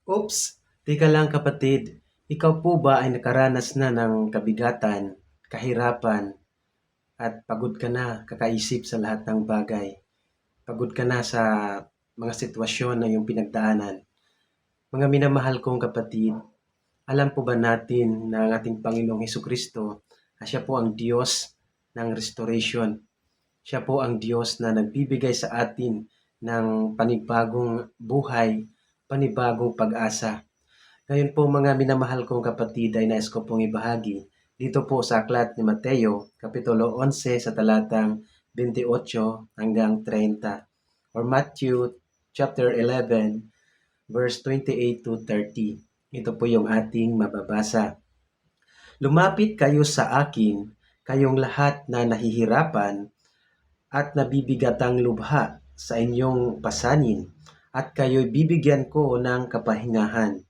Oops, teka lang kapatid. Ikaw po ba ay nakaranas na ng kabigatan, kahirapan, at pagod ka na kakaisip sa lahat ng bagay? Pagod ka na sa mga sitwasyon na iyong pinagdaanan? Mga minamahal kong kapatid, alam po ba natin na ang ating Panginoong Hesukristo, siya po ang Diyos ng restoration. Siya po ang Diyos na nagbibigay sa atin ng panibagong buhay, panibagong pag-asa. Ngayon po mga minamahal kong kapatid ay nais ko pong ibahagi dito po sa aklat ni Mateo, Kapitulo 11 sa talatang 28 hanggang 30 or Matthew chapter 11 verse 28 to 30. Ito po yung ating mababasa. Lumapit kayo sa akin, kayong lahat na nahihirapan at nabibigatang lubha sa inyong pasanin, at kayo'y bibigyan ko ng kapahingahan.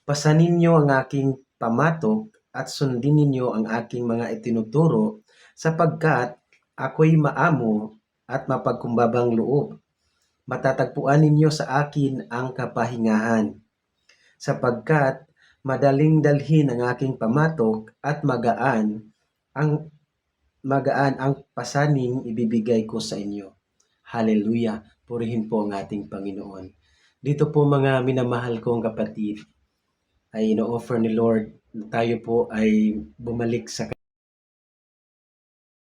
Pasanin niyo ang aking pamatok at sundin ninyo ang aking mga itinuturo, sapagkat ako'y maamo at mapagkumbabang loob. Matatagpuan ninyo sa akin ang kapahingahan, sapagkat madaling dalhin ang aking pamatok at magaan ang pasaning ibibigay ko sa inyo. Hallelujah! Purihin po ang ating Panginoon. Dito po mga minamahal kong kapatid, ay ino-offer ni Lord na tayo po ay bumalik sa